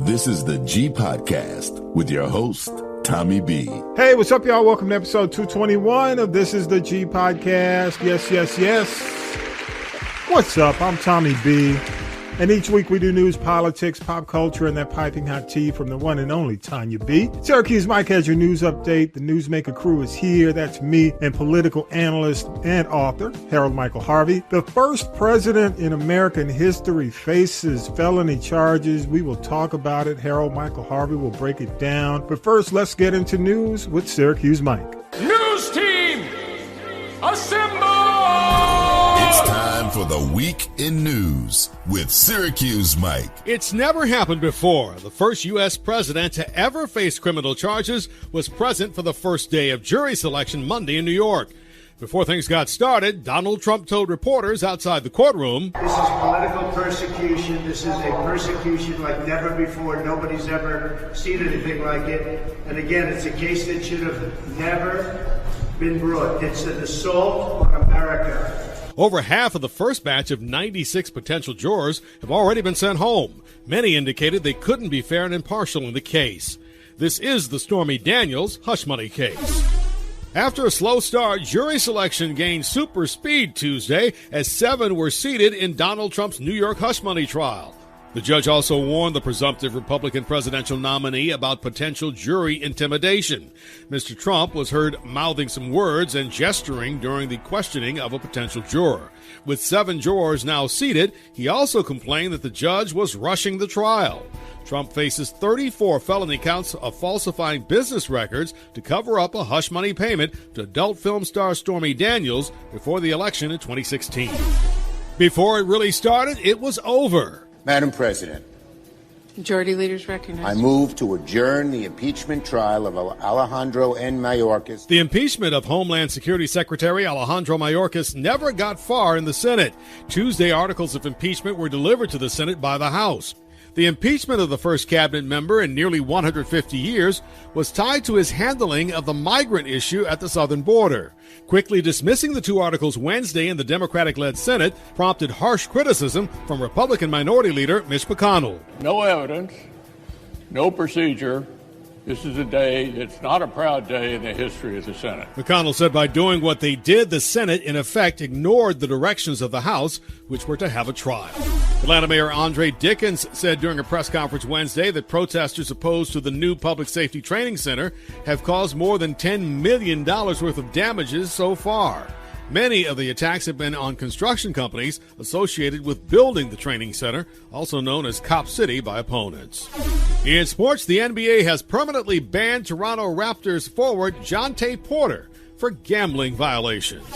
This is the G Podcast with your host, Tommy B. Hey, what's up, y'all? Welcome to episode 221 of This is the G Podcast. Yes. What's up? I'm Tommy B. And each week we do news, politics, pop culture, and that piping hot tea from the one and only Tonya B. Syracuse Mike has your news update. The Newsmaker crew is here. That's me and political analyst and author, Harold Michael Harvey. The first president in American history faces felony charges. We will talk about it. Harold Michael Harvey will break it down. But first, let's get into news with Syracuse Mike. News team, assemble! It's time for the Week in News with Syracuse Mike. It's never happened before. The first U.S. president to ever face criminal charges was present for the first day of jury selection Monday in New York. Before things got started, Donald Trump told reporters outside the courtroom, "This is political persecution. This is a persecution like never before. Nobody's ever seen anything like it. And again, it's a case that should have never been brought. It's an assault on America." Over half of the first batch of 96 potential jurors have already been sent home. Many indicated they couldn't be fair and impartial in the case. This is the Stormy Daniels hush money case. After a slow start, jury selection gained super speed Tuesday as 7 were seated in Donald Trump's New York hush money trial. The judge also warned the presumptive Republican presidential nominee about potential jury intimidation. Mr. Trump was heard mouthing some words and gesturing during the questioning of a potential juror. With 7 jurors now seated, he also complained that the judge was rushing the trial. Trump faces 34 felony counts of falsifying business records to cover up a hush money payment to adult film star Stormy Daniels before the election in 2016. Before it really started, it was over. Madam President, Majority Leaders recognized. I move to adjourn the impeachment trial of Alejandro N. Mayorkas. The impeachment of Homeland Security Secretary Alejandro Mayorkas never got far in the Senate. Tuesday, articles of impeachment were delivered to the Senate by the House. The impeachment of the first cabinet member in nearly 150 years was tied to his handling of the migrant issue at the southern border. Quickly dismissing the 2 articles Wednesday in the Democratic-led Senate prompted harsh criticism from Republican Minority Leader Mitch McConnell. No evidence, no procedure. This is a day that's not a proud day in the history of the Senate. McConnell said by doing what they did, the Senate, in effect, ignored the directions of the House, which were to have a trial. Atlanta Mayor Andre Dickens said during a press conference Wednesday that protesters opposed to the new public safety training center have caused more than $10 million worth of damages so far. Many of the attacks have been on construction companies associated with building the training center, also known as Cop City by opponents. In sports, the NBA has permanently banned Toronto Raptors forward Jontay Porter for gambling violations.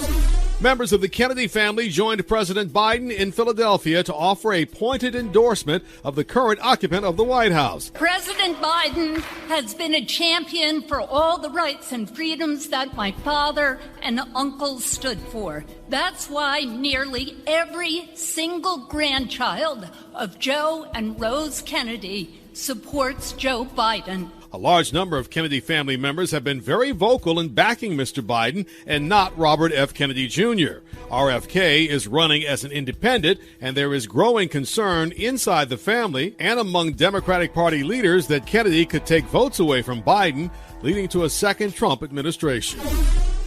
Members of the Kennedy family joined President Biden in Philadelphia to offer a pointed endorsement of the current occupant of the White House. President Biden has been a champion for all the rights and freedoms that my father and uncles stood for. That's why nearly every single grandchild of Joe and Rose Kennedy supports Joe Biden. A large number of Kennedy family members have been very vocal in backing Mr. Biden and not Robert F. Kennedy Jr. RFK is running as an independent, and there is growing concern inside the family and among Democratic Party leaders that Kennedy could take votes away from Biden, leading to a second Trump administration.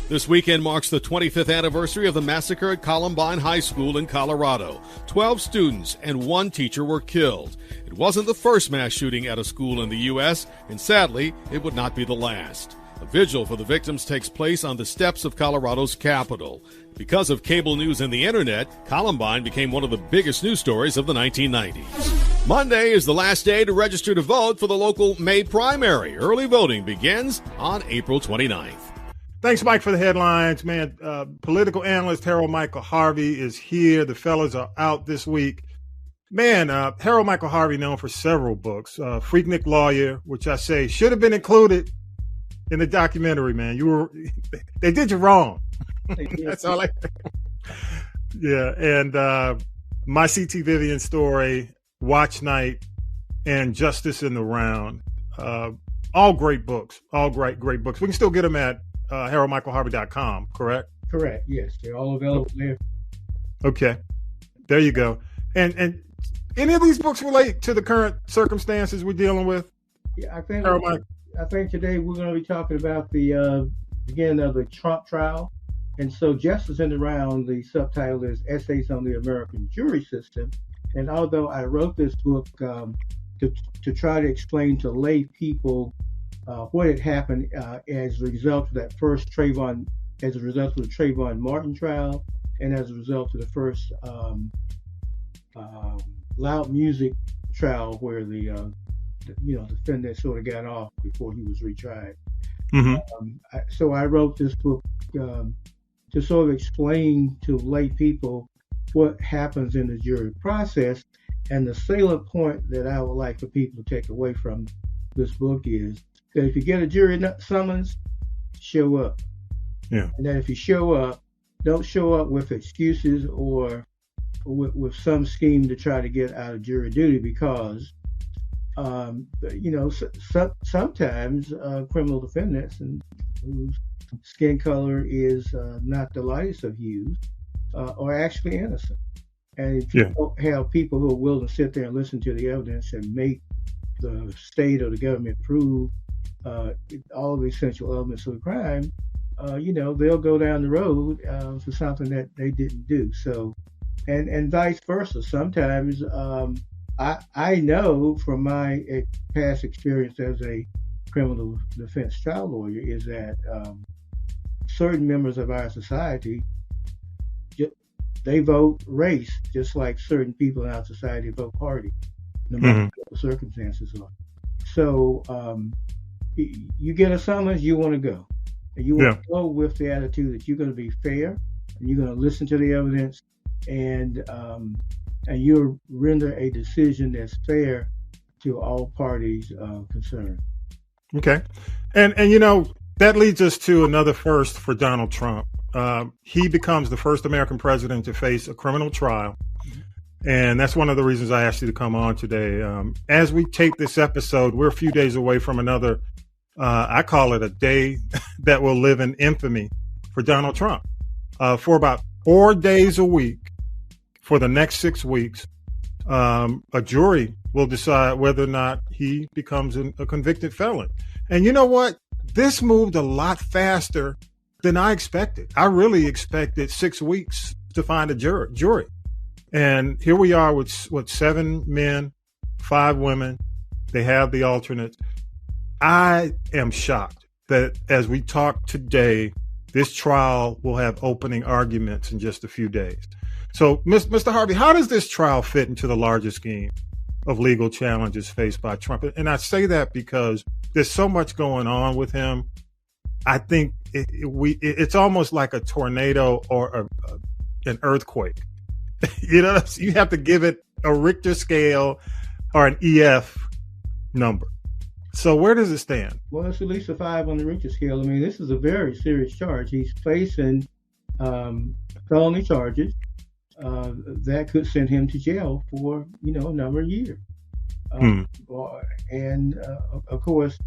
This weekend marks the 25th anniversary of the massacre at Columbine High School in Colorado. 12 students and 1 teacher were killed. It wasn't the first mass shooting at a school in the U.S., and sadly, it would not be the last. A vigil for the victims takes place on the steps of Colorado's Capitol. Because of cable news and the internet, Columbine became one of the biggest news stories of the 1990s. Monday is the last day to register to vote for the local May primary. Early voting begins on April 29th. Thanks, Mike, for the headlines. Man, political analyst Harold Michael Harvey is here. The fellas are out this week. Man, Harold Michael Harvey, known for several books. Freaknik Lawyer, which I say should have been included in the documentary, man. They did you wrong. That's all I think. Yeah, and My C.T. Vivian Story, Watch Night, and Justice in the Round. All great books. All great books. We can still get them at HaroldMichaelHarvey.com, correct? Correct, yes. They're all available there. Okay. There you go. And Any of these books relate to the current circumstances we're dealing with? Yeah, I think Harold Michael. I think today we're going to be talking about the beginning of the Trump trial. And so Justice in the Round, the subtitle is Essays on the American Jury System. And although I wrote this book to try to explain to lay people what had happened as a result of that first as a result of the Trayvon Martin trial, and as a result of the first Loud Music trial, where the defendant sort of got off before he was retried. Mm-hmm. So I wrote this book to sort of explain to lay people what happens in the jury process. And the salient point that I would like for people to take away from this book is that if you get a jury summons, show up. Yeah. And that if you show up, don't show up with excuses or with some scheme to try to get out of jury duty, because sometimes criminal defendants and whose skin color is not the lightest of hues are actually innocent. And if you don't have people who are willing to sit there and listen to the evidence and make the state or the government prove all the essential elements of the crime, they'll go down the road for something that they didn't do. So, and vice versa. Sometimes I know from my past experience as a criminal defense trial lawyer is that certain members of our society, they vote race just like certain people in our society vote party, no matter what the circumstances are. So you get a summons, you want to go. And you want to go with the attitude that you're going to be fair, and you're going to listen to the evidence, and you'll render a decision that's fair to all parties concerned. Okay. And that leads us to another first for Donald Trump. He becomes the first American president to face a criminal trial. And that's one of the reasons I asked you to come on today. As we tape this episode, we're a few days away from another, I call it a day that will live in infamy for Donald Trump. For about 4 days a week, for the next 6 weeks, a jury will decide whether or not he becomes a convicted felon. And you know what? This moved a lot faster than I expected. I really expected 6 weeks to find a jury. And here we are with 7 men, 5 women. They have the alternates. I am shocked that as we talk today, this trial will have opening arguments in just a few days. So, Mr. Harvey, how does this trial fit into the larger scheme of legal challenges faced by Trump? And I say that because there's so much going on with him. I think it's almost like a tornado or an earthquake. You have to give it a Richter scale or an EF number. So where does it stand? Well, it's at least a 5 on the Richter scale. I mean, this is a very serious charge. He's facing felony charges that could send him to jail for, a number of years. And of course,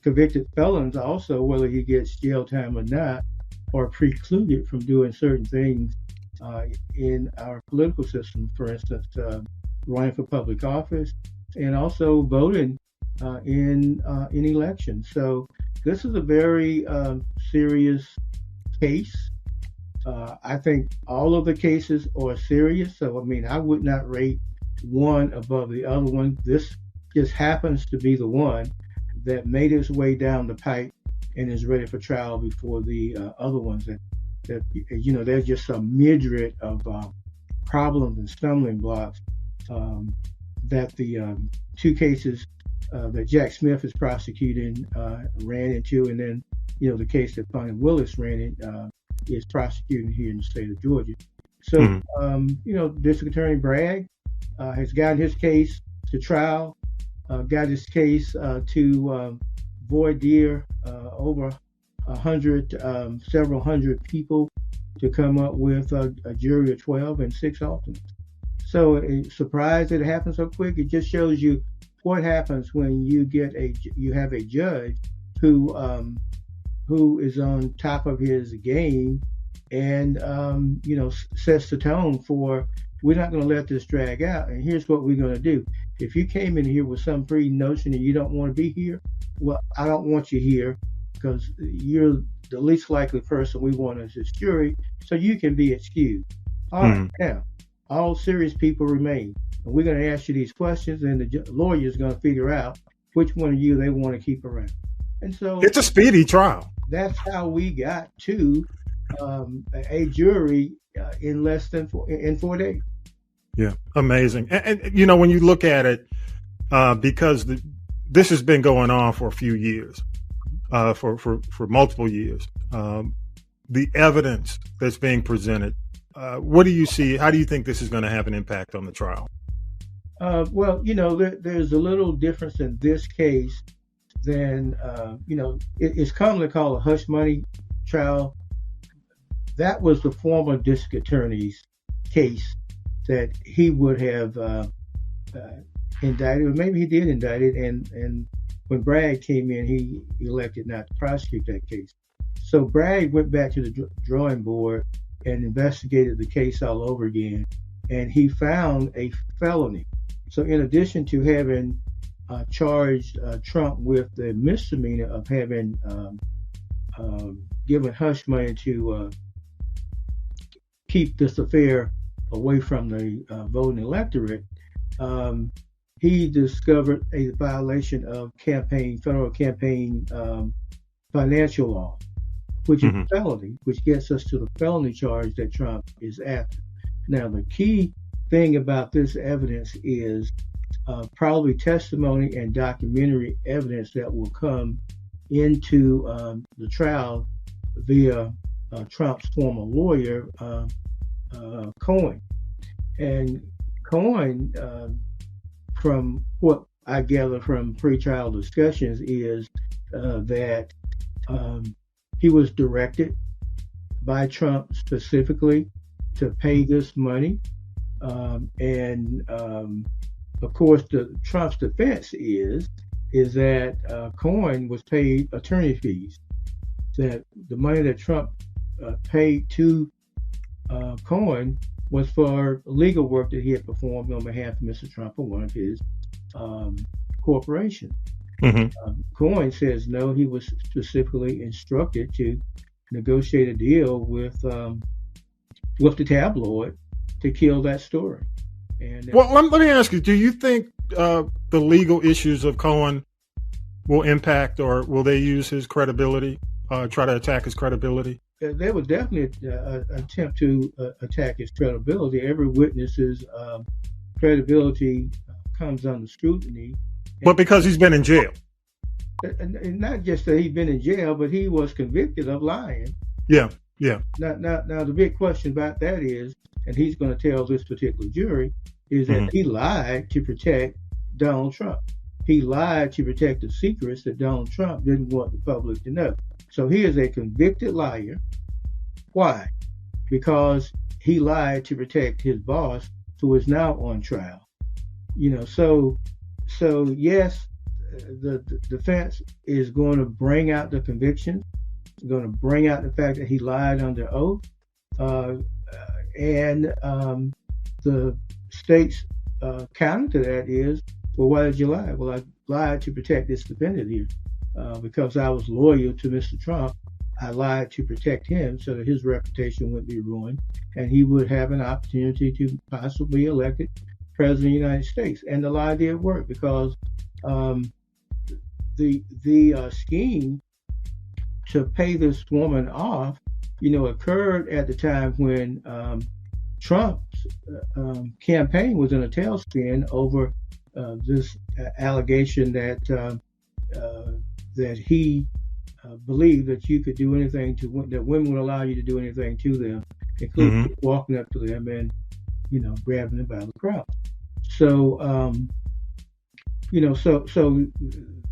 convicted felons also, whether he gets jail time or not, are precluded from doing certain things in our political system. For instance, running for public office and also voting in elections. So this is a very serious case. I think all of the cases are serious. So, I would not rate one above the other one. This just happens to be the one that made its way down the pipe and is ready for trial before the other ones that there's just a myriad of problems and stumbling blocks that the 2 cases that Jack Smith is prosecuting ran into, and then the case that Fani Willis ran in is prosecuting here in the state of Georgia. So District Attorney Bragg has gotten his case to trial, got his case to voir dire over several hundred people to come up with a jury of 12 and 6 alternates. So it's surprised that it happened so quick. It just shows you what happens when you have a judge who is on top of his game and sets the tone for we're not going to let this drag out. And here's what we're going to do. If you came in here with some pre-notion and you don't want to be here, well, I don't want you here because you're the least likely person we want as this jury, so you can be excused. All right, now, all serious people remain. And we're going to ask you these questions, and the lawyer is going to figure out which one of you they want to keep around. And so it's a speedy trial. That's how we got to a jury in less than 4 days. Yeah, amazing. And you know, when you look at it, because this has been going on for a few years, for multiple years, the evidence that's being presented, what do you see? How do you think this is going to have an impact on the trial? Well, you know, there's a little difference in this case than, you know, it's commonly called a hush money trial. That was the former district attorney's case that he would have indicted, or maybe he did indict it, and when Bragg came in, he elected not to prosecute that case. So Bragg went back to the drawing board and investigated the case all over again, and he found a felony. So in addition to having charged Trump with the misdemeanor of having given hush money to keep this affair away from the voting electorate, he discovered a violation of federal campaign financial law, which is a felony, which gets us to the felony charge that Trump is after. Now, the key thing about this evidence is probably testimony and documentary evidence that will come into the trial via Trump's former lawyer, Cohen. And Cohen, from what I gather from pre-trial discussions, is that he was directed by Trump specifically to pay this money. And of course, Trump's defense is that Cohen was paid attorney fees, that the money that Trump paid to Cohen was for legal work that he had performed on behalf of Mr. Trump or one of his corporations. Cohen says no, he was specifically instructed to negotiate a deal with the tabloid to kill that story. And well, let me ask you: do you think the legal issues of Cohen will impact, or will they use his credibility, try to attack his credibility? They would definitely attempt to attack his credibility. Every witness's credibility comes under scrutiny. But because he's been in jail. And not just that he's been in jail, but he was convicted of lying. Yeah. Now the big question about that is, and he's going to tell this particular jury, is that he lied to protect Donald Trump. He lied to protect the secrets that Donald Trump didn't want the public to know. So he is a convicted liar. Why? Because he lied to protect his boss, who is now on trial. You know, so yes, the defense is going to bring out the conviction, going to bring out the fact that he lied under oath, and the state's counter to that is, well, why did you lie? Well, I lied to protect this defendant here. Because I was loyal to Mr. Trump, I lied to protect him so that his reputation wouldn't be ruined and he would have an opportunity to possibly be elected president of the United States. And the lie did work because the scheme to pay this woman off, you know, occurred at the time when Trump's campaign was in a tailspin over this allegation that he believed that you could do anything that women would allow you to do anything to them, including walking up to them and, you know, grabbing them by the crowd. So, you know, so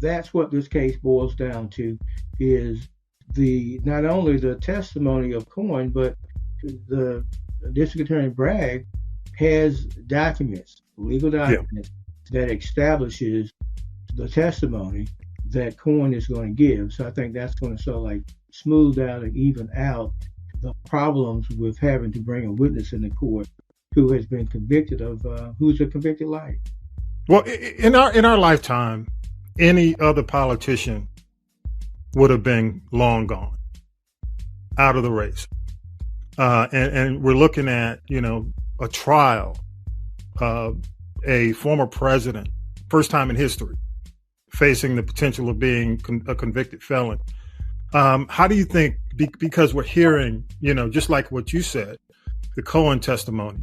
that's what this case boils down to, is not only the testimony of Cohen, but the District Attorney Bragg has documents, legal documents, that establishes the testimony that Cohen is going to give. So I think that's going to sort of like smooth out and even out the problems with having to bring a witness in the court who has been convicted of, who's a convicted liar. Well, in our lifetime, any other politician would have been long gone, out of the race. And we're looking at, a trial of a former president, first time in history, facing the potential of being a convicted felon. How do you think, because we're hearing, just like what you said, the Cohen testimony,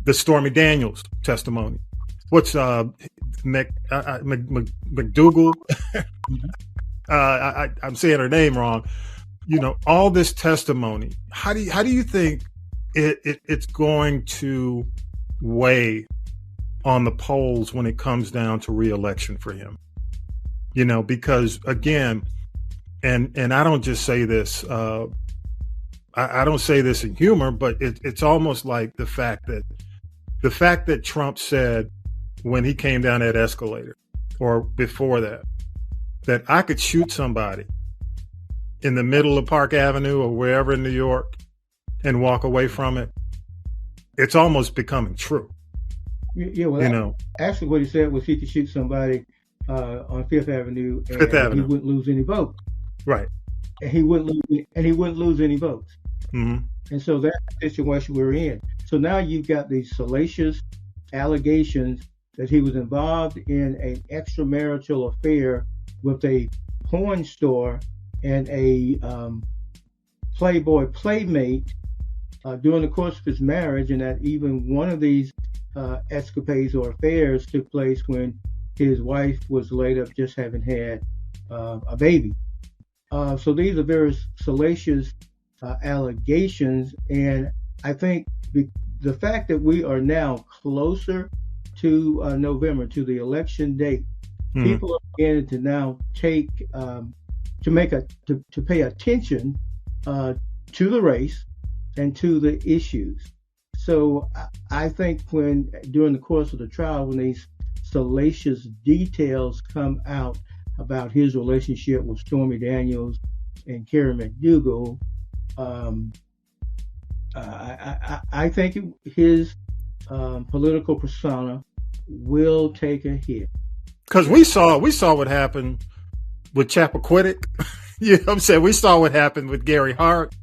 the Stormy Daniels testimony, what's McDougal? I'm saying her name wrong. All this testimony. How do you think it's going to weigh on the polls when it comes down to re-election for him? Because again, and I don't just say this. I don't say this in humor, but it's almost like the fact that Trump said when he came down that escalator, or before that I could shoot somebody in the middle of Park Avenue or wherever in New York and walk away from it. It's almost becoming true. Yeah, well, actually what he said was he could shoot somebody on Fifth Avenue and he wouldn't lose any votes. Right. And he wouldn't lose any votes. Mm-hmm. And so that's the situation we're in. So now you've got these salacious allegations that he was involved in an extramarital affair with a porn store and a Playboy playmate during the course of his marriage, and that even one of these escapades or affairs took place when his wife was laid up just having had a baby. So these are very salacious allegations, and I think the fact that we are now closer to November, to the election date, people are beginning to now take to pay attention to the race and to the issues. So I think when during the course of the trial, when these salacious details come out about his relationship with Stormy Daniels and Carrie McDougal, I think his political persona will take a hit. Because we saw what happened with Chappaquiddick. You know what I'm saying? We saw what happened with Gary Hart.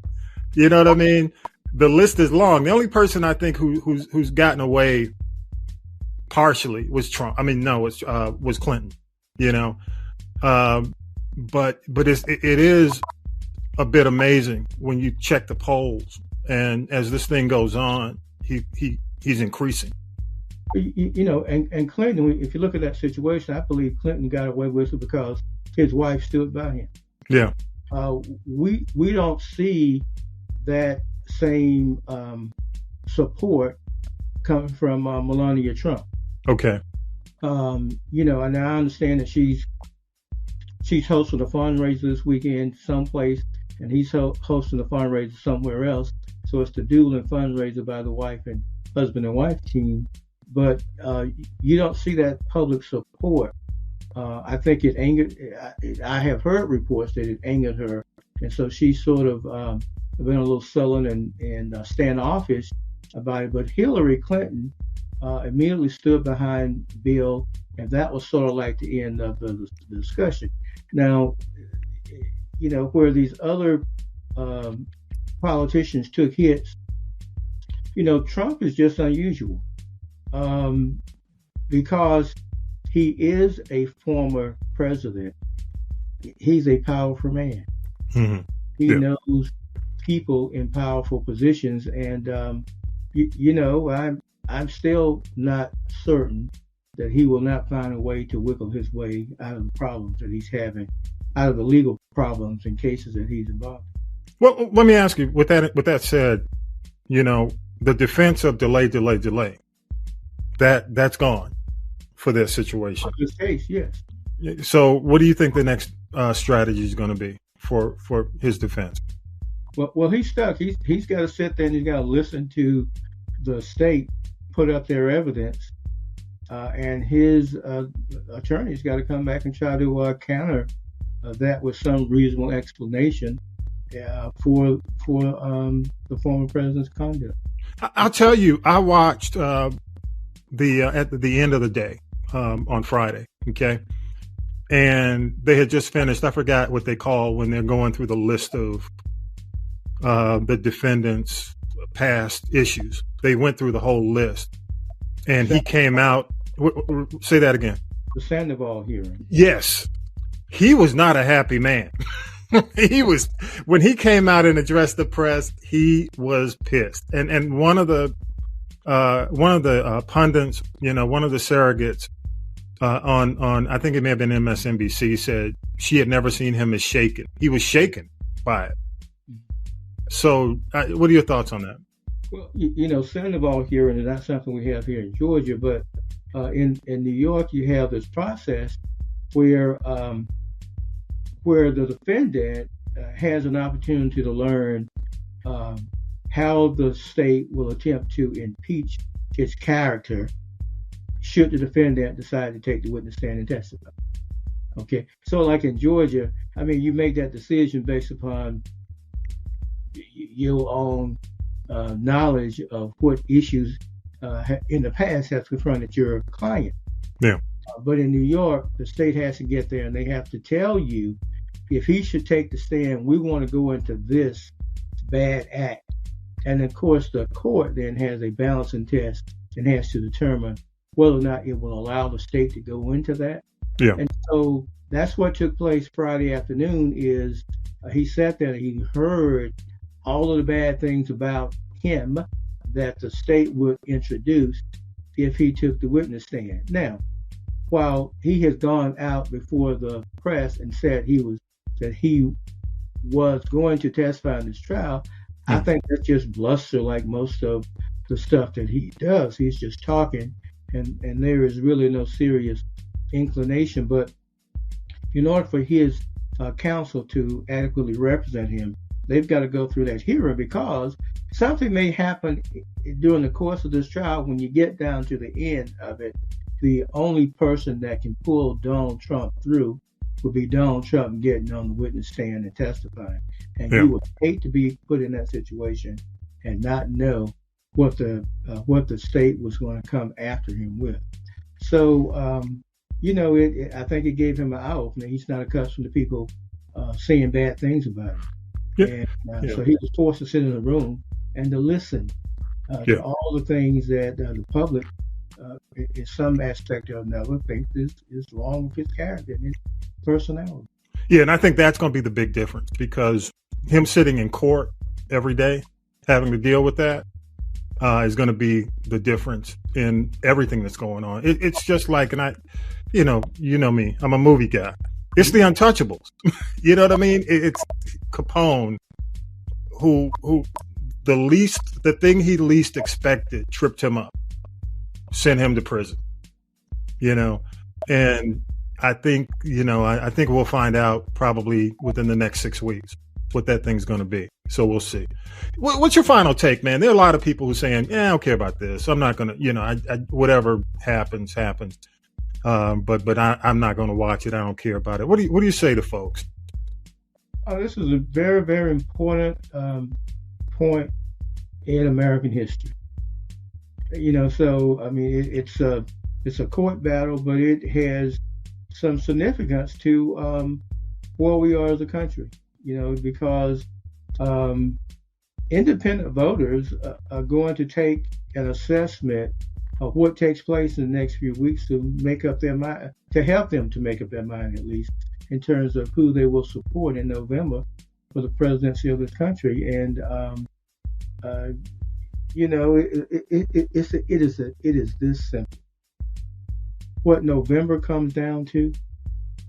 You know what I mean? The list is long. The only person I think who's gotten away partially was Trump. I mean, no, was Clinton. But it is a bit amazing when you check the polls, and as this thing goes on, he's increasing. And Clinton, if you look at that situation, I believe Clinton got away with it because his wife stood by him. Yeah. We don't see that same support coming from Melania Trump. Okay. And I understand that she's hosting a fundraiser this weekend someplace, and he's hosting a fundraiser somewhere else. So it's the dueling fundraiser by the wife and husband and wife team. But you don't see that public support. I think it angered. I have heard reports that it angered her, and so she's sort of been a little sullen and standoffish about it. But Hillary Clinton immediately stood behind Bill, and that was sort of like the end of the discussion. Now, where these other politicians took hits, Trump is just unusual because he is a former president. He's a powerful man. Mm-hmm. He knows people in powerful positions, and I'm still not certain that he will not find a way to wiggle his way out of the problems that he's having, out of the legal problems and cases that he's involved in. Well, let me ask you, with that said, the defense of delay, that's gone for this situation. For this case, yes. So what do you think the next strategy is going to be for his defense? Well, he's stuck. He's got to sit there and he's got to listen to the state put up their evidence, and his attorney's got to come back and try to counter that with some reasonable explanation for the former president's conduct. I'll tell you, I watched at the end of the day on Friday. Okay. And they had just finished. I forgot what they call when they're going through the list of the defendant's past issues. They went through the whole list, and he came out. Say that again. The Sandoval hearing. Yes, he was not a happy man. He was, when he came out and addressed the press, he was pissed. And one of the pundits, one of the surrogates on I think it may have been MSNBC, said she had never seen him as shaken. He was shaken by it. So, what are your thoughts on that? Well, Sandoval hearing is not something we have here in Georgia, but in New York, you have this process where the defendant has an opportunity to learn how the state will attempt to impeach its character should the defendant decide to take the witness stand and testify. Okay, so like in Georgia, you make that decision based upon your own knowledge of what issues in the past have confronted your client. Yeah. But in New York, the state has to get there and they have to tell you, if he should take the stand, we want to go into this bad act. And of course, the court then has a balancing test and has to determine whether or not it will allow the state to go into that. Yeah. And so that's what took place Friday afternoon is he sat there and he heard all of the bad things about him that the state would introduce if he took the witness stand. Now, while he has gone out before the press and said he was going to testify in this trial, I think that's just bluster like most of the stuff that he does. He's just talking, and there is really no serious inclination. But in order for his counsel to adequately represent him, they've got to go through that hearing, because something may happen during the course of this trial. When you get down to the end of it, the only person that can pull Donald Trump through would be Donald Trump getting on the witness stand and testifying. And he would hate to be put in that situation and not know what the state was going to come after him with. So, I think it gave him an eye opener. He's not accustomed to people saying bad things about him. And so he was forced to sit in a room and to listen to all the things that the public, in some aspect or another, thinks is wrong with his character and his personality. Yeah, and I think that's going to be the big difference, because him sitting in court every day, having to deal with that, is going to be the difference in everything that's going on. It's just like, and you know me, I'm a movie guy. It's the Untouchables. You know what I mean? It's Capone, who the thing he least expected tripped him up, sent him to prison. And I think, I think we'll find out probably within the next 6 weeks what that thing's going to be. So we'll see. What's your final take, man? There are a lot of people who are saying, I don't care about this. I'm not going to, whatever happens. But I'm not going to watch it. I don't care about it. What do you say to folks? This is a very, very important point in American history. So it's a court battle, but it has some significance to where we are as a country. Because independent voters are going to take an assessment of what takes place in the next few weeks to make up their mind, to help them to make up their mind, at least in terms of who they will support in November for the presidency of this country. And it is this simple. What November comes down to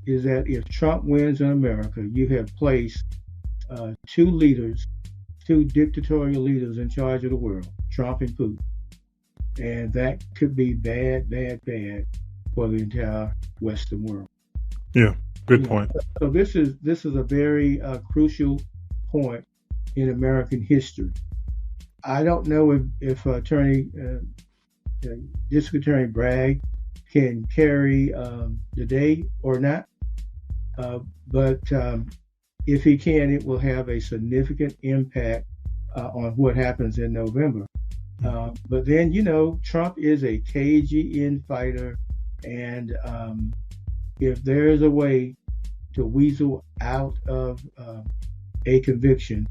is that if Trump wins in America, you have placed two dictatorial leaders in charge of the world, Trump and Putin. And that could be bad for the entire Western world. Yeah, good point. So this is a very crucial point in American history. I don't know if District Attorney Bragg can carry the day or not, but if he can, it will have a significant impact on what happens in November. But then, Trump is a cagey infighter. And if there is a way to weasel out of a conviction,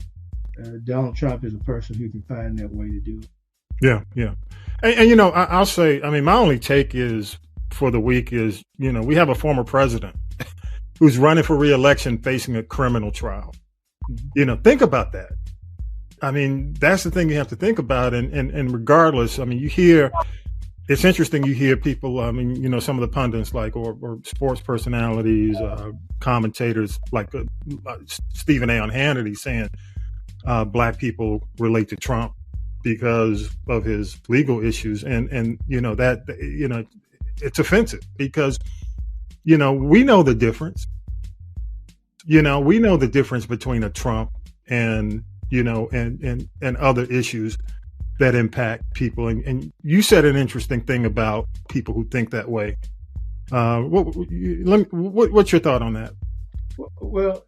Donald Trump is a person who can find that way to do it. Yeah. And I'll say, my only take is for the week is, we have a former president who's running for re-election facing a criminal trial. Mm-hmm. Think about that. That's the thing you have to think about. And regardless, it's interesting. You hear people, some of the pundits or sports personalities, commentators like Stephen A. on Hannity saying black people relate to Trump because of his legal issues. And it's offensive because, we know the difference. We know the difference between a Trump and, and other issues that impact people. And you said an interesting thing about people who think that way. What's your thought on that? Well,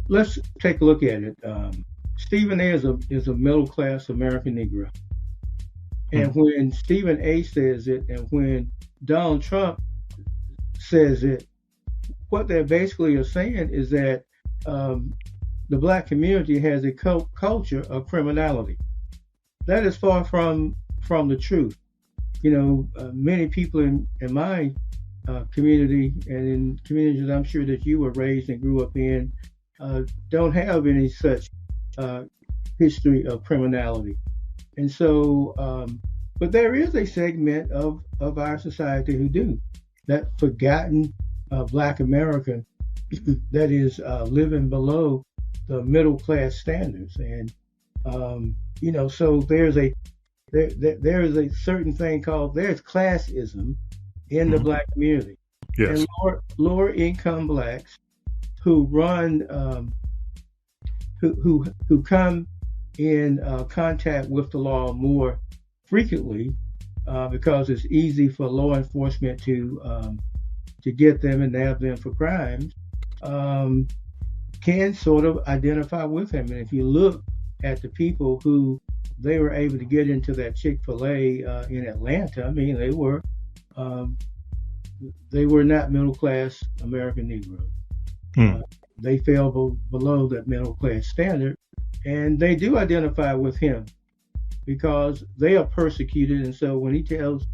let's take a look at it. Stephen A. is a middle-class American Negro. And when Stephen A. says it and when Donald Trump says it, what they basically are saying is that the black community has a culture of criminality. That is far from the truth. Many people in my community and in communities I'm sure that you were raised and grew up in don't have any such history of criminality. And so, but there is a segment of our society who do. That forgotten black American that is living below the middle class standards. And, so there is a certain thing called, there's classism in the black community. Yes. And lower income blacks who run, who come in contact with the law more frequently because it's easy for law enforcement to get them and nab them for crimes, can sort of identify with him. And if you look at the people who they were able to get into that Chick-fil-A in Atlanta, they were not middle-class American Negroes. They fell below that middle-class standard, and they do identify with him because they are persecuted. And so when he tells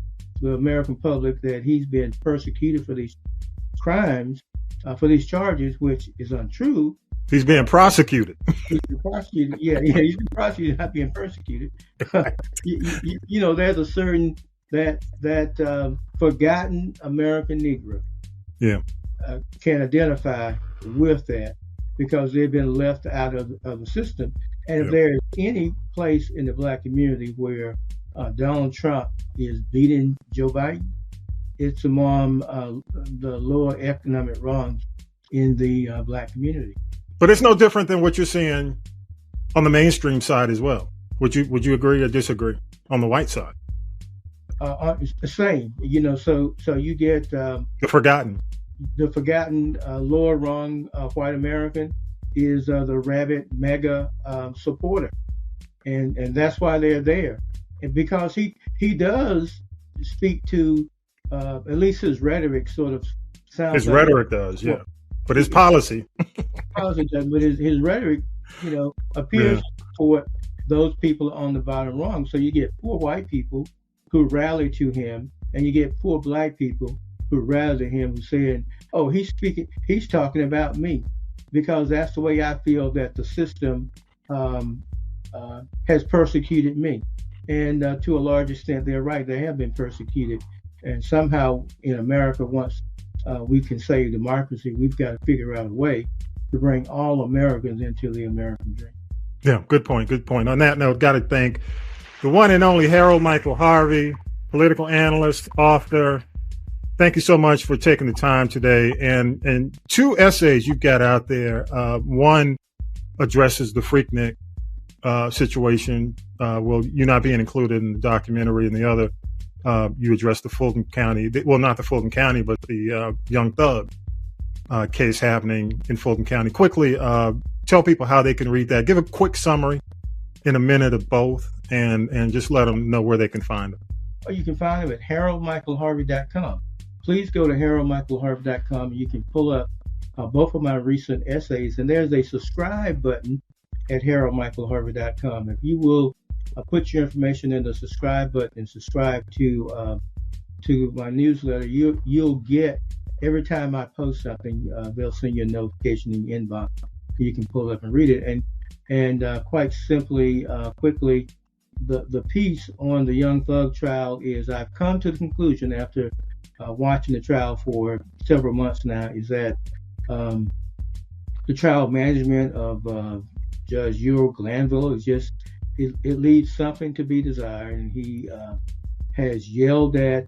the American public that he's been persecuted for these crimes, for these charges, which is untrue. He's being prosecuted. He's been prosecuted. Yeah, he's been prosecuted, not being persecuted. There's a certain that forgotten American Negro. Yeah, can identify with that because they've been left out of the system. And if there is any place in the black community where Donald Trump is beating Joe Biden, it's among the lower economic rungs in the black community. But it's no different than what you're seeing on the mainstream side as well. Would you agree or disagree on the white side? It's the same, so you get the forgotten lower rung white American is the rabid mega supporter, and that's why they're there, and because he does speak to at least his rhetoric sort of sounds. His rhetoric does, yeah, but his policy. Policy does, but his rhetoric, appears to support those people on the bottom rung. So you get poor white people who rally to him, and you get poor black people who rally to him, who saying, "Oh, he's talking about me," because that's the way I feel that the system has persecuted me. And to a large extent, they're right. They have been persecuted. And somehow in America, once we can save democracy, we've got to figure out a way to bring all Americans into the American dream. Yeah, good point. On that note, got to thank the one and only Harold Michael Harvey, political analyst, author. Thank you so much for taking the time today. And two essays you've got out there. One addresses the Freaknik situation, you not being included in the documentary, and the other, you address the Fulton County, not the Fulton County, but the Young Thug case happening in Fulton County. Quickly, tell people how they can read that. Give a quick summary in a minute of both, and just let them know where they can find them. Or you can find them at haroldmichaelharvey.com. Please go to haroldmichaelharvey.com, and you can pull up both of my recent essays, and there's a subscribe button at haroldmichaelharvey.com. If you will put your information in the subscribe button and subscribe to my newsletter, you'll get, every time I post something, they'll send you a notification in your inbox. You can pull it up and read it. And quite simply, quickly, the piece on the Young Thug trial is, I've come to the conclusion after watching the trial for several months now, is that the trial management of Judge Harold Glanville is just, it leaves something to be desired. And he has yelled at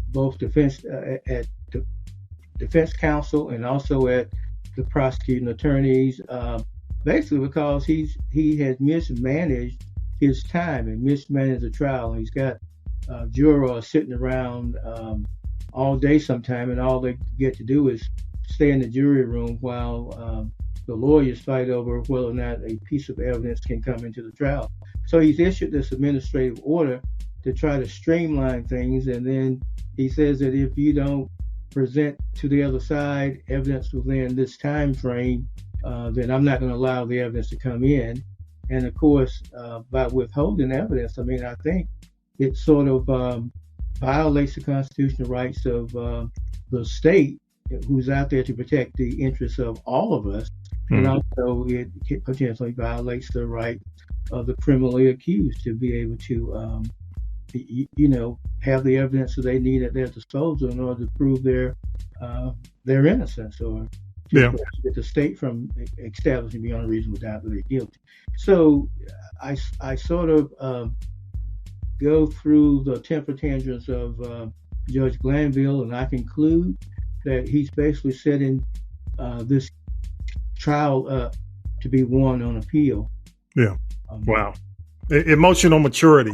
both defense counsel and also at the prosecuting attorneys, basically because he has mismanaged his time and mismanaged the trial. And he's got jurors sitting around all day sometime, and all they get to do is stay in the jury room while the lawyers fight over whether or not a piece of evidence can come into the trial. So he's issued this administrative order to try to streamline things, and then he says that if you don't present to the other side evidence within this time frame, then I'm not going to allow the evidence to come in. And of course, by withholding evidence, I mean, I think it sort of violates the constitutional rights of the state, who's out there to protect the interests of all of us. Mm-hmm. And also it potentially violates the right of the criminally accused to be able to, have the evidence that they need at their disposal in order to prove their innocence, or to get the state from establishing beyond a reasonable doubt that they're guilty. So I sort of go through the temper tantrums of Judge Glanville, and I conclude that he's basically setting this trial up to be won on appeal. Yeah. Wow. Emotional maturity.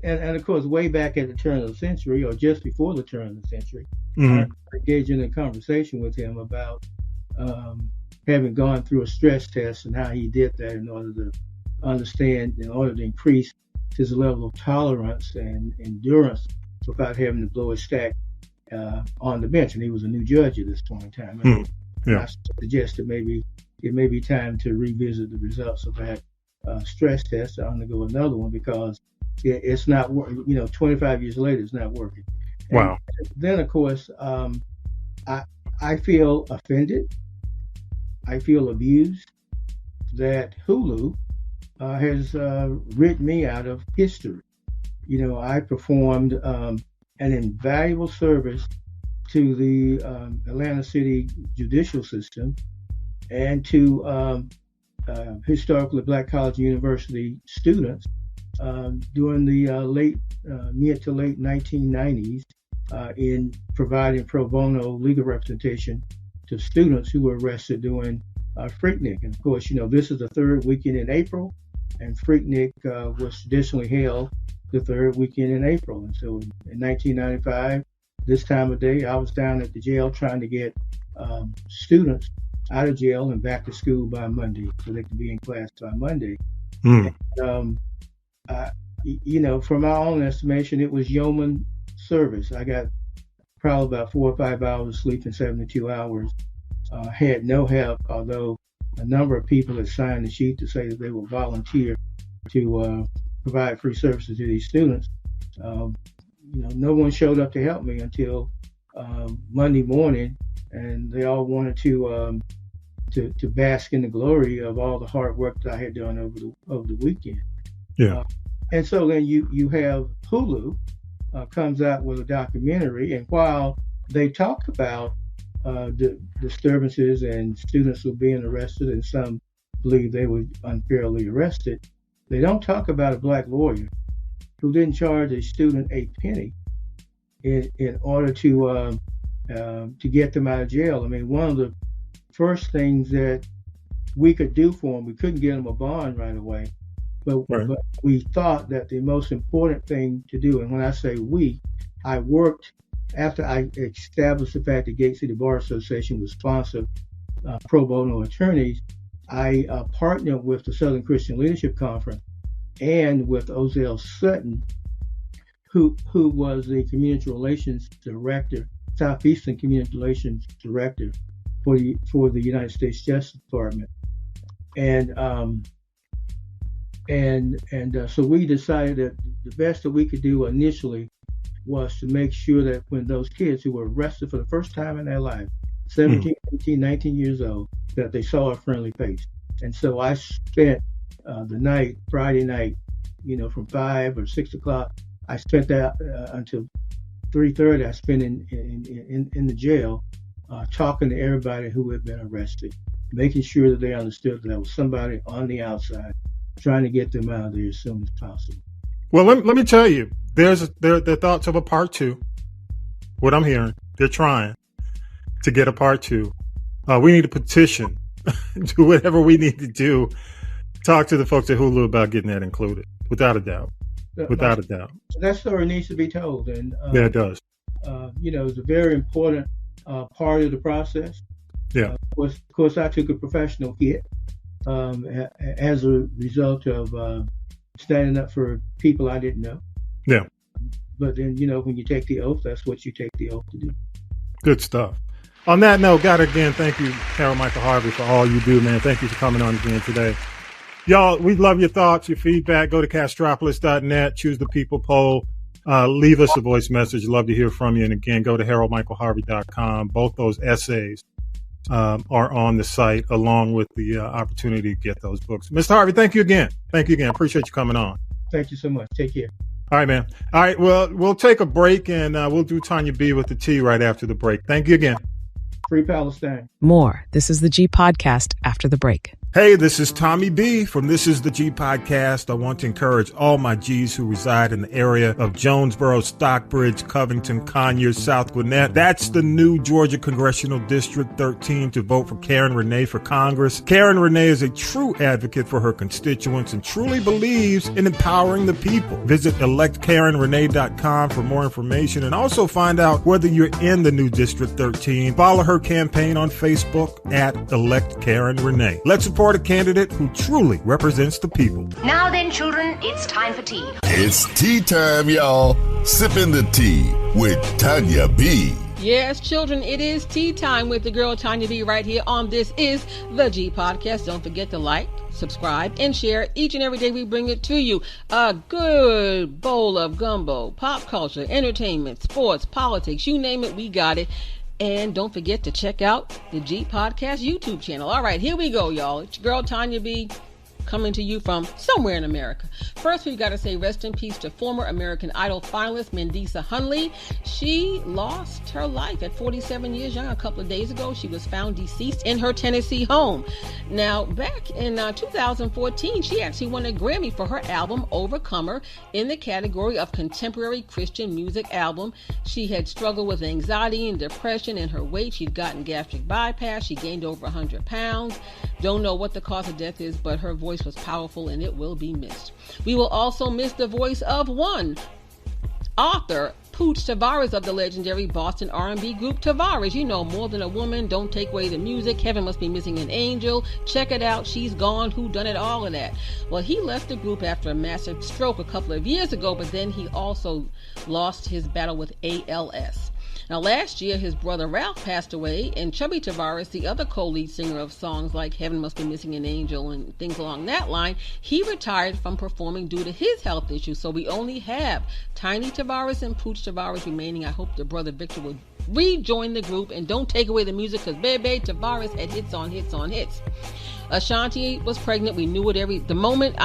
And of course, way back at the turn of the century, or just before the turn of the century, I engaged in a conversation with him about having gone through a stress test and how he did that in order to understand, in order to increase his level of tolerance and endurance without having to blow his stack on the bench. And he was a new judge at this point in time. I suggested maybe it may be time to revisit the results of that stress test to undergo another one, because it's not working. 25 years later, it's not working. And wow. Then, of course, I feel offended. I feel abused that Hulu has written me out of history. I performed an invaluable service to the Atlanta City judicial system and to historically Black college and university students during the mid to late 1990s in providing pro bono legal representation to students who were arrested during Freaknik. And of course, this is the third weekend in April, and Freaknik was traditionally held the third weekend in April. And so in 1995, this time of day, I was down at the jail trying to get students out of jail and back to school by Monday so they could be in class by Monday. And, from my own estimation, it was yeoman service. I got probably about 4 or 5 hours of sleep in 72 hours. Had no help, although a number of people had signed the sheet to say that they will volunteer to provide free services to these students. No one showed up to help me until Monday morning, and they all wanted to bask in the glory of all the hard work that I had done over the weekend. Yeah. And so then you have Hulu comes out with a documentary, and while they talk about the disturbances and students who were being arrested, and some believe they were unfairly arrested, they don't talk about a Black lawyer who didn't charge a student a penny in order to get them out of jail. I mean, one of the first things that we could do for them, we couldn't get them a bond right away, but we thought that the most important thing to do, and when I say we, I worked after I established the fact that Gate City Bar Association would sponsor pro bono attorneys, I partnered with the Southern Christian Leadership Conference and with Ozell Sutton, who was the community relations director, Southeastern Community Relations Director for the United States Justice Department, and so we decided that the best that we could do initially was to make sure that when those kids who were arrested for the first time in their life, 17, 18, 19 years old, that they saw a friendly face. And so I spent the night, Friday night, from 5 or 6 o'clock, I spent that until 3:30. I spent in the jail talking to everybody who had been arrested, making sure that they understood that there was somebody on the outside trying to get them out of there as soon as possible. Well, let me tell you, there are thoughts of a part 2. What I'm hearing, they're trying to get a part 2. We need a petition, do whatever we need to do. Talk to the folks at Hulu about getting that included, without a doubt. Without a doubt. That story needs to be told. And yeah, it does. It's a very important part of the process. Yeah. Of course, I took a professional hit as a result of standing up for people I didn't know. Yeah. But then, when you take the oath, that's what you take the oath to do. Good stuff. On that note, again, thank you, Harold Michael Harvey, for all you do, man. Thank you for coming on again today. Y'all, we love your thoughts, your feedback. Go to castropolis.net, choose the people poll, leave us a voice message. Love to hear from you. And again, go to haroldmichaelharvey.com. Both those essays are on the site, along with the opportunity to get those books. Mr. Harvey, thank you again. Appreciate you coming on. Thank you so much. Take care. All right, man. All right, well, we'll take a break, and we'll do Tonya B with the tea right after the break. Thank you again. Free Palestine. More. This is the G Podcast after the break. Hey, this is Tommy B from This Is the G Podcast. I want to encourage all my G's who reside in the area of Jonesboro, Stockbridge, Covington, Conyers, South Gwinnett. That's the new Georgia Congressional District 13 to vote for Karen Renee for Congress. Karen Renee is a true advocate for her constituents and truly believes in empowering the people. Visit electkarenrenee.com for more information and also find out whether you're in the new District 13. Follow her campaign on Facebook at Elect Karen Renee. Let's support a candidate who truly represents the people. Now then, children, it's time for tea. It's tea time, y'all. Sipping the tea with Tonya B. Yes, children, it is tea time with the girl Tonya B right here on This Is the G Podcast. Don't forget to like, subscribe, and share. Each and every day we bring it to you. A good bowl of gumbo, pop culture, entertainment, sports, politics, you name it, we got it. And don't forget to check out the G Podcast YouTube channel. All right, here we go, y'all. It's your girl Tonya B coming to you from somewhere in America. First, we've got to say rest in peace to former American Idol finalist Mandisa Hunley. She lost her life at 47 years young a couple of days ago. She was found deceased in her Tennessee home. Now, back in 2014, she actually won a Grammy for her album Overcomer in the category of Contemporary Christian Music Album. She had struggled with anxiety and depression and her weight. She'd gotten gastric bypass. She gained over 100 pounds. Don't know what the cause of death is, but her voice was powerful and it will be missed. We will also miss the voice of one author, Pooch Tavares of the legendary Boston R&B group Tavares. You know, More Than a Woman, Don't Take Away the Music, Heaven Must Be Missing an Angel, Check It Out, She's Gone, Who Done It, all of that. Well, he left the group after a massive stroke a couple of years ago, but then he also lost his battle with ALS. Now, last year, his brother Ralph passed away, and Chubby Tavares, the other co-lead singer of songs like Heaven Must Be Missing an Angel and things along that line, he retired from performing due to his health issues. So we only have Tiny Tavares and Pooch Tavares remaining. I hope the brother Victor will rejoin the group and don't take away the music, because Bebe Tavares had hits on hits on hits. Ashanti was pregnant. We knew it the moment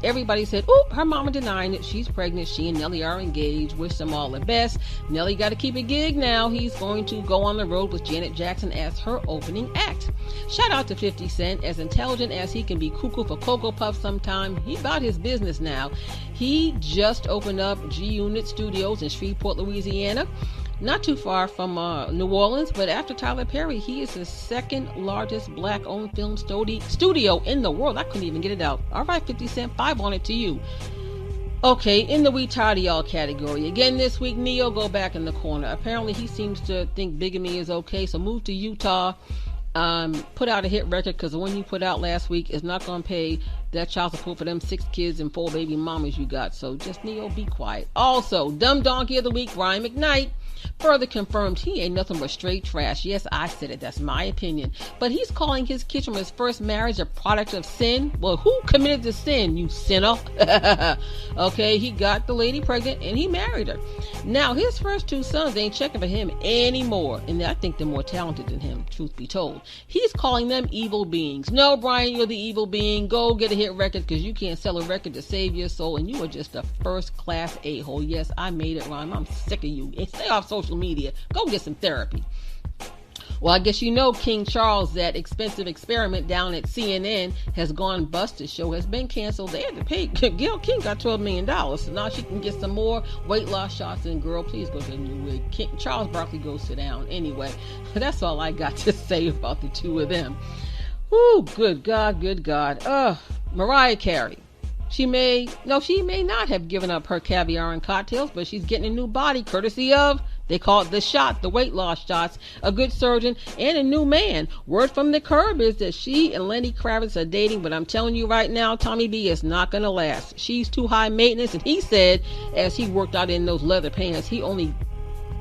everybody said, "Oh, her mama denying it. She's pregnant. She and Nelly are engaged. Wish them all the best." Nelly got to keep a gig now. He's going to go on the road with Janet Jackson as her opening act. Shout out to 50 Cent. As intelligent as he can be cuckoo for Cocoa Puffs sometime, he about his business now. He just opened up G-Unit Studios in Shreveport, Louisiana. Not too far from New Orleans, but after Tyler Perry, he is the second largest black-owned film studio in the world. I couldn't even get it out. All right, 50 Cent, 5 on it to you. Okay, in the we tired of y'all category. Again this week, Neo go back in the corner. Apparently he seems to think bigamy is okay, so move to Utah. Put out a hit record, because the one you put out last week is not going to pay that child support for them 6 kids and 4 baby mamas you got. So just Neo, be quiet. Also, Dumb Donkey of the Week, Ryan McKnight, further confirmed he ain't nothing but straight trash. Yes, I said it. That's my opinion. But he's calling his kid from his first marriage a product of sin. Well, who committed the sin, you sinner? Okay, he got the lady pregnant and he married her. Now, his first 2 sons ain't checking for him anymore. And I think they're more talented than him, truth be told. He's calling them evil beings. No, Brian, you're the evil being. Go get a hit record, because you can't sell a record to save your soul. And you are just a first-class a-hole. Yes, I made it rhyme. I'm sick of you. And stay off social media. Go get some therapy. Well, I guess you know King Charles, that expensive experiment down at CNN, has gone bust. The show has been canceled. They had to pay. Gayle King got $12 million. So now she can get some more weight loss shots. And girl, please go get a new wig. Charles Barkley, go sit down. Anyway, that's all I got to say about the 2 of them. Ooh, good God, good God. Mariah Carey. She may not have given up her caviar and cocktails, but she's getting a new body courtesy of, they call it the shot, the weight loss shots, a good surgeon, and a new man. Word from the curb is that she and Lenny Kravitz are dating, but I'm telling you right now, Tommy B is not going to last. She's too high maintenance, and he said, as he worked out in those leather pants, he only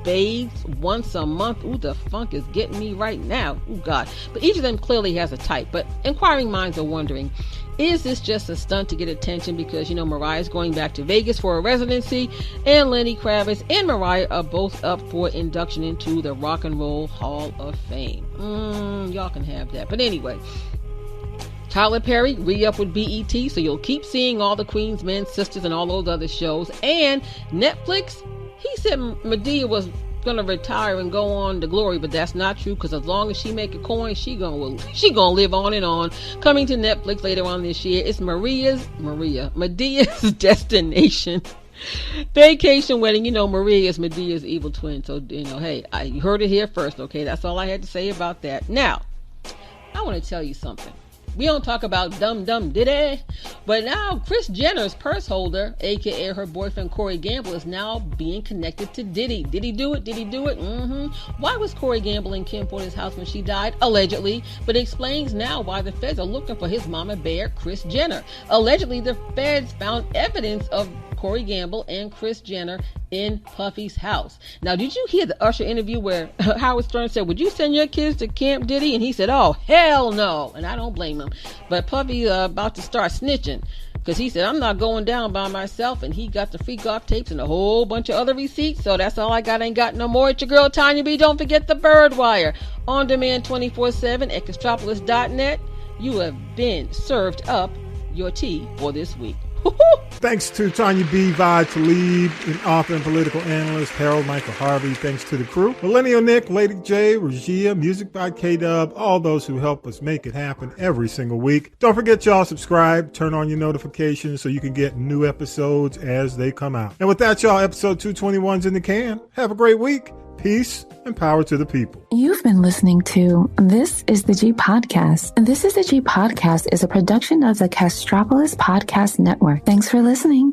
bathes once a month. Ooh, the funk is getting me right now. Ooh, God. But each of them clearly has a type. But inquiring minds are wondering, is this just a stunt to get attention? Because, Mariah's going back to Vegas for a residency, and Lenny Kravitz and Mariah are both up for induction into the Rock and Roll Hall of Fame. Y'all can have that. But anyway, Tyler Perry re-up with BET, so you'll keep seeing all the Queens, Men, Sisters, and all those other shows. And Netflix, he said Madea was gonna retire and go on to glory, but that's not true, because as long as she make a coin, she gonna live on and on. Coming to Netflix later on this year, it's Madea's Destination Vacation Wedding. Maria is Madea's evil twin, so hey, you heard it here first. Okay, that's all I had to say about that. Now, I want to tell you something. We don't talk about dumb diddy, but now Kris Jenner's purse holder, aka her boyfriend Corey Gamble, is now being connected to Diddy. Did he do it? Why was Corey Gamble in Kim Porter's house when she died? Allegedly. But it explains now why the feds are looking for his mama bear, Kris Jenner. Allegedly, the feds found evidence of Corey Gamble and Kris Jenner in Puffy's house. Now, did you hear the Usher interview where Howard Stern said, would you send your kids to Camp Diddy? And he said, oh, hell no. And I don't blame him. But Puffy about to start snitching, because he said, I'm not going down by myself. And he got the free golf tapes and a whole bunch of other receipts. So that's all I got. Ain't got no more. It's your girl, Tonya B. Don't forget the Bird Wire. On demand 24/7 at Extropolis.net. You have been served up your tea for this week. Thanks to Tonya B. Talib, an author and political analyst, Harold Michael Harvey. Thanks to the crew, Millennial Nick, Lady J, Regia, music by K-Dub, all those who help us make it happen every single week. Don't forget, y'all, subscribe, turn on your notifications so you can get new episodes as they come out. And with that, y'all, episode 221's in the can. Have a great week. Peace and power to the people. You've been listening to This is the G Podcast. And This is the G Podcast is a production of the Castropolis Podcast Network. Thanks for listening.